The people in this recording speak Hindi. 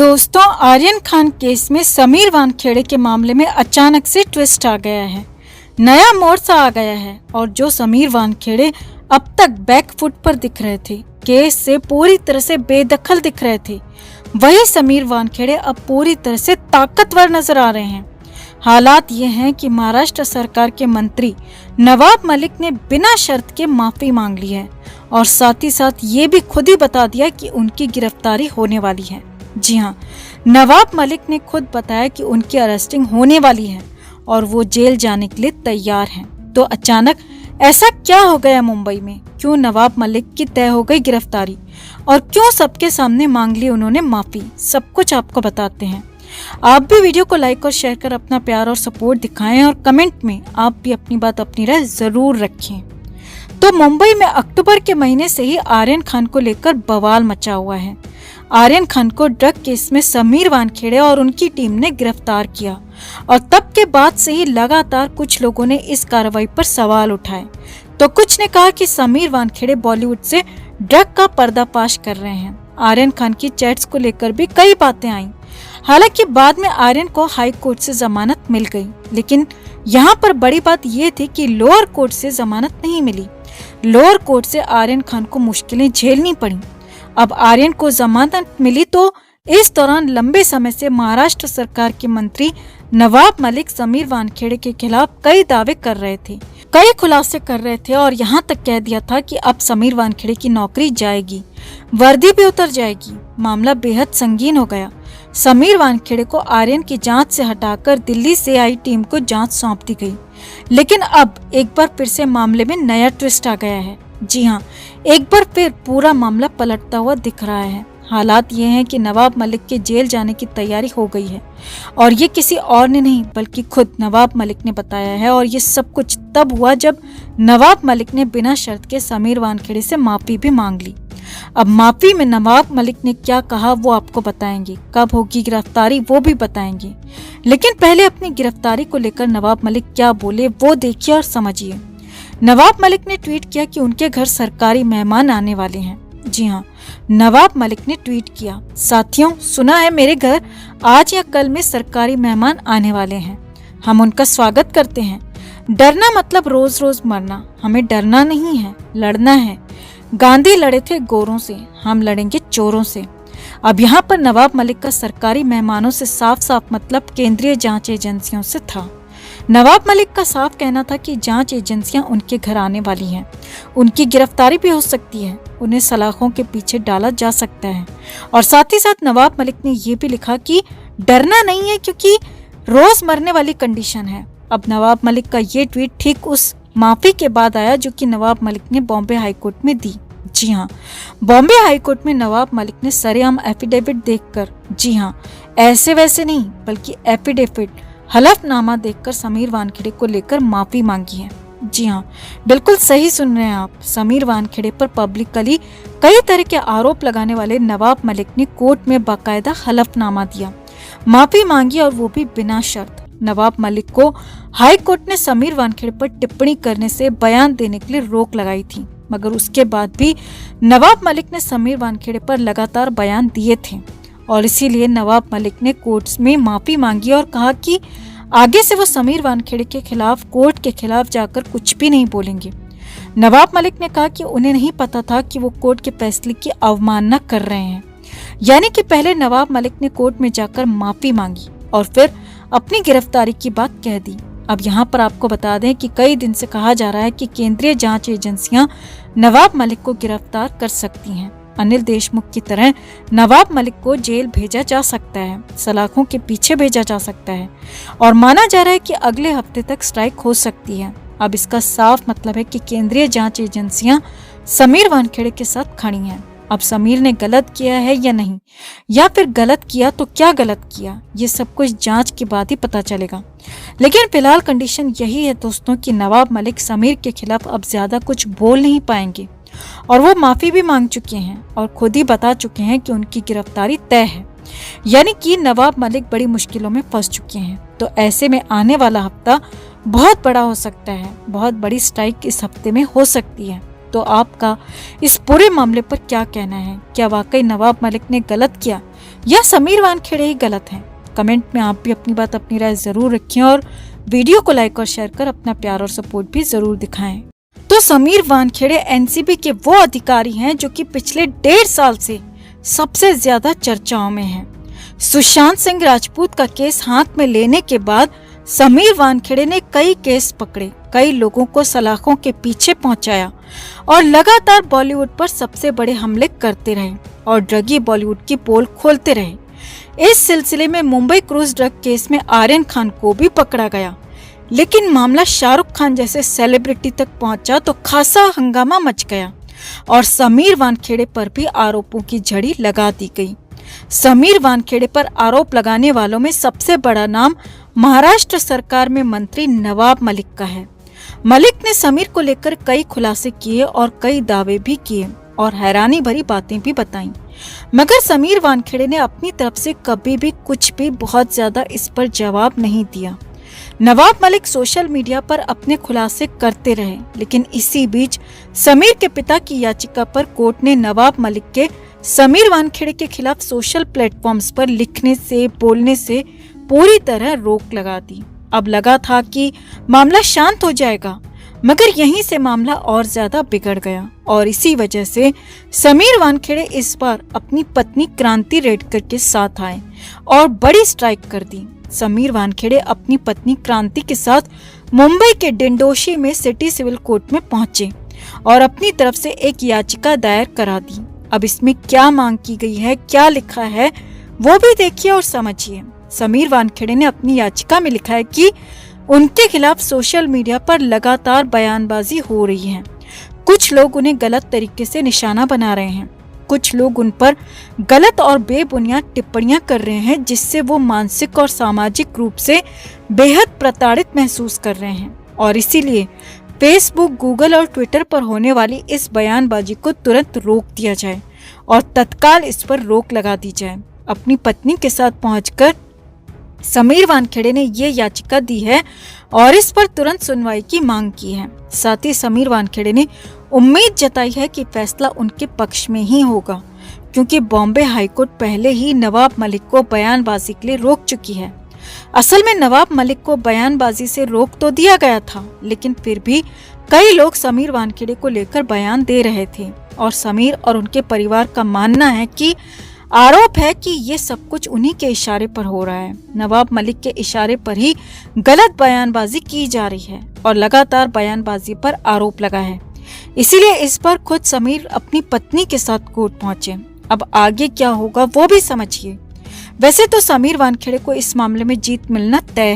दोस्तों, आर्यन खान केस में समीर वानखेड़े के मामले में अचानक से ट्विस्ट आ गया है। नया मोड़ सा आ गया है और जो समीर वानखेड़े अब तक बैकफुट पर दिख रहे थे, केस से पूरी तरह से बेदखल दिख रहे थे, वही समीर वानखेड़े अब पूरी तरह से ताकतवर नजर आ रहे हैं। हालात ये हैं कि महाराष्ट्र सरकार के मंत्री नवाब मलिक ने बिना शर्त के माफी मांग ली है और साथ ही साथ ये भी खुद ही बता दिया कि उनकी गिरफ्तारी होने वाली है। जी हाँ, नवाब मलिक ने खुद बताया कि उनकी अरेस्टिंग होने वाली है और वो जेल जाने के लिए तैयार हैं। तो अचानक ऐसा क्या हो गया मुंबई में? क्यों नवाब मलिक की तय हो गई गिरफ्तारी और क्यों सबके सामने मांग ली उन्होंने माफी? सब कुछ आपको बताते हैं। आप भी वीडियो को लाइक और शेयर कर अपना प्यार और सपोर्ट दिखाएं और कमेंट में आप भी अपनी बात अपनी राय जरूर रखें। तो मुंबई में अक्टूबर के महीने से ही आर्यन खान को लेकर बवाल मचा हुआ है। आर्यन खान को ड्रग केस में समीर वानखेड़े और उनकी टीम ने गिरफ्तार किया और तब के बाद से ही लगातार कुछ लोगों ने इस कार्रवाई पर सवाल उठाए। तो कुछ ने कहा कि समीर वानखेड़े बॉलीवुड से ड्रग का पर्दाफाश कर रहे हैं। आर्यन खान की चैट्स को लेकर भी कई बातें आईं। हालांकि बाद में आर्यन को हाई कोर्ट से जमानत मिल गई, लेकिन यहाँ पर बड़ी बात यह थी कि लोअर कोर्ट से जमानत नहीं मिली। लोअर कोर्ट से आर्यन खान को मुश्किलें झेलनी पड़ी। अब आर्यन को जमानत मिली तो इस दौरान लंबे समय से महाराष्ट्र सरकार के मंत्री नवाब मलिक समीर वानखेड़े के खिलाफ कई दावे कर रहे थे, कई खुलासे कर रहे थे और यहाँ तक कह दिया था कि अब समीर वानखेड़े की नौकरी जाएगी, वर्दी भी उतर जाएगी। मामला बेहद संगीन हो गया। समीर वानखेड़े को आर्यन की जांच से हटाकर दिल्ली से आई टीम को जांच सौंप दी गई। लेकिन अब एक बार फिर से मामले में नया ट्विस्ट आ गया है। जी हाँ, एक बार फिर पूरा मामला पलटता हुआ दिख रहा है। हालात ये हैं कि नवाब मलिक के जेल जाने की तैयारी हो गई है और ये किसी और ने नहीं बल्कि खुद नवाब मलिक ने बताया है। और ये सब कुछ तब हुआ जब नवाब मलिक ने बिना शर्त के समीर वानखेड़े से माफी भी मांग ली। अब माफी में नवाब मलिक ने क्या कहा वो आपको बताएंगे, कब होगी गिरफ्तारी वो भी बताएंगे। लेकिन पहले अपनी गिरफ्तारी को लेकर नवाब मलिक क्या बोले वो देखिए और समझिए। नवाब मलिक ने ट्वीट किया कि उनके घर सरकारी मेहमान आने वाले हैं। जी हाँ, नवाब मलिक ने ट्वीट किया, साथियों सुना है मेरे घर आज या कल में सरकारी मेहमान आने वाले हैं, हम उनका स्वागत करते हैं। डरना मतलब रोज रोज मरना, हमें डरना नहीं है, लड़ना है। गांधी लड़े थे गोरों से, हम लड़ेंगे चोरों से। अब यहाँ पर नवाब मलिक का सरकारी मेहमानों से साफ साफ मतलब केंद्रीय जांच एजेंसियों से था। नवाब मलिक का साफ कहना था कि जांच एजेंसियां उनके घर आने वाली हैं, उनकी गिरफ्तारी भी हो सकती है, उन्हें सलाखों के पीछे डाला जा सकता है। और साथ ही साथ नवाब मलिक ने ये भी लिखा कि डरना नहीं है क्योंकि रोज मरने वाली कंडीशन है। अब नवाब मलिक का ये ट्वीट ठीक उस माफी के बाद आया जो कि नवाब मलिक ने बॉम्बे हाईकोर्ट में दी। जी हाँ, बॉम्बे हाईकोर्ट में नवाब मलिक ने सरेआम एफिडेविट देखकर, जी हाँ ऐसे वैसे नहीं बल्कि एफिडेविट हलफनामा देखकर समीर वानखेड़े को लेकर माफी मांगी है। जी हाँ, बिल्कुल सही सुन रहे हैं आप। समीर वानखेड़े पर पब्लिकली कई तरह के आरोप लगाने वाले नवाब मलिक ने कोर्ट में बाकायदा हलफनामा दिया, माफी मांगी और वो भी बिना शर्त। नवाब मलिक को हाई कोर्ट ने समीर वानखेड़े पर टिप्पणी करने से बयान देने के लिए रोक लगाई थी, मगर उसके बाद भी नवाब मलिक ने समीर वानखेड़े पर लगातार बयान दिए थे और इसीलिए नवाब मलिक ने कोर्ट में माफी मांगी और कहा कि आगे से वो समीर वानखेड़े के खिलाफ कोर्ट के खिलाफ जाकर कुछ भी नहीं बोलेंगे। नवाब मलिक ने कहा कि उन्हें नहीं पता था कि वो कोर्ट के फैसले की अवमानना कर रहे हैं। यानी कि पहले नवाब मलिक ने कोर्ट में जाकर माफी मांगी और फिर अपनी गिरफ्तारी की बात कह दी। अब यहाँ पर आपको बता दें कि कई दिन से कहा जा रहा है कि केंद्रीय जांच एजेंसियां नवाब मलिक को गिरफ्तार कर सकती हैं। अनिल देशमुख की तरह नवाब मलिक को जेल भेजा जा सकता है, सलाखों के पीछे भेजा जा सकता है और माना जा रहा है कि अगले हफ्ते तक स्ट्राइक हो सकती है। अब इसका साफ मतलब है कि केंद्रीय जांच एजेंसियां समीर वानखेड़े के साथ खड़ी हैं। अब समीर ने गलत किया है या नहीं, या फिर गलत किया तो क्या गलत किया, ये सब कुछ जांच के बाद ही पता चलेगा। लेकिन फिलहाल कंडीशन यही है दोस्तों कि नवाब मलिक समीर के खिलाफ अब ज्यादा कुछ बोल नहीं पाएंगे और वो माफी भी मांग चुके हैं और खुद ही बता चुके हैं कि उनकी गिरफ्तारी तय है। यानी कि नवाब मलिक बड़ी मुश्किलों में फंस चुके हैं। तो ऐसे में आने वाला हफ्ता बहुत बड़ा हो सकता है, बहुत बड़ी स्ट्राइक इस हफ्ते में हो सकती है। तो आपका इस पूरे मामले पर क्या कहना है? क्या वाकई नवाब मलिक ने गलत किया या समीर वानखेड़े ही गलत हैं? कमेंट में आप भी अपनी बात, अपनी राय जरूर रखें और वीडियो को लाइक और शेयर कर अपना प्यार और सपोर्ट भी जरूर दिखाएं। तो समीर वानखेड़े एनसीबी के वो अधिकारी हैं जो कि पिछले 1.5 साल से सबसे ज्यादा चर्चाओं में हैं। सुशांत सिंह राजपूत का केस हाथ में लेने के बाद समीर वानखेड़े ने कई केस पकड़े, कई लोगों को सलाखों के पीछे पहुंचाया और लगातार बॉलीवुड पर सबसे बड़े हमले करते रहे और ड्रगी बॉलीवुड की पोल खोलते रहे। इस सिलसिले में मुंबई क्रूज ड्रग केस में आर्यन खान को भी पकड़ा गया, लेकिन मामला शाहरुख खान जैसे सेलिब्रिटी तक पहुंचा तो खासा हंगामा मच गया और समीर वानखेड़े पर भी आरोपों की झड़ी लगा दी गई। समीर वानखेड़े पर आरोप लगाने वालों में सबसे बड़ा नाम महाराष्ट्र सरकार में मंत्री नवाब मलिक का है। मलिक ने समीर को लेकर कई खुलासे किए और कई दावे भी किए और हैरानी भरी बातें भी बताईं, मगर समीर वानखेड़े ने अपनी तरफ से कभी भी कुछ भी बहुत ज्यादा इस पर जवाब नहीं दिया। नवाब मलिक सोशल मीडिया पर अपने खुलासे करते रहे, लेकिन इसी बीच समीर के पिता की याचिका पर कोर्ट ने नवाब मलिक के समीर वानखेड़े के खिलाफ सोशल प्लेटफॉर्म्स पर लिखने से, बोलने से पूरी तरह रोक लगा दी। अब लगा था कि मामला शांत हो जाएगा, मगर यहीं से मामला और ज्यादा बिगड़ गया और इसी वजह से समीर वानखेड़े इस बार अपनी पत्नी क्रांति रेडकर के साथ आए और बड़ी स्ट्राइक कर दी। समीर वानखेड़े अपनी पत्नी क्रांति के साथ मुंबई के डिंडोशी में सिटी सिविल कोर्ट में पहुंचे और अपनी तरफ से एक याचिका दायर करा दी। अब इसमें क्या मांग की गई है, क्या लिखा है, वो भी देखिए और समझिए। समीर वानखेड़े ने अपनी याचिका में लिखा है कि उनके खिलाफ सोशल मीडिया पर लगातार बयानबाजी हो रही है। कुछ लोग उन्हें गलत तरीके से निशाना बना रहे हैं, कुछ लोग उन पर गलत और बेबुनियाद टिप्पणियां कर रहे हैं, जिससे वो मानसिक और सामाजिक रूप से बेहद प्रताड़ित महसूस कर रहे हैं और इसीलिए फेसबुक, गूगल और ट्विटर पर होने वाली इस बयानबाजी को तुरंत रोक दिया जाए और तत्काल इस पर रोक लगा दी जाए। अपनी पत्नी के साथ पहुंचकर समीर वानखेड़े ने ये याचिका दी है और इस पर तुरंत सुनवाई की मांग की है। साथ ही समीर वानखेड़े ने उम्मीद जताई है कि फैसला उनके पक्ष में ही होगा, क्योंकि बॉम्बे हाईकोर्ट पहले ही नवाब मलिक को बयानबाजी के लिए रोक चुकी है। असल में नवाब मलिक को बयानबाजी से रोक तो दिया गया था, लेकिन फिर भी कई लोग समीर वानखेड़े को लेकर बयान दे रहे थे और समीर और उनके परिवार का मानना है कि आरोप है कि ये सब कुछ उन्हीं के इशारे पर हो रहा है। नवाब मलिक के इशारे पर ही गलत बयानबाजी की जा रही है और लगातार बयानबाजी पर आरोप लगा है। इसीलिए इस पर खुद समीर अपनी पत्नी के साथ कोर्ट पहुंचे। अब आगे क्या होगा वो भी समझिए। वैसे तो समीर वानखेड़े को इस मामले में जीत मिलना तय है।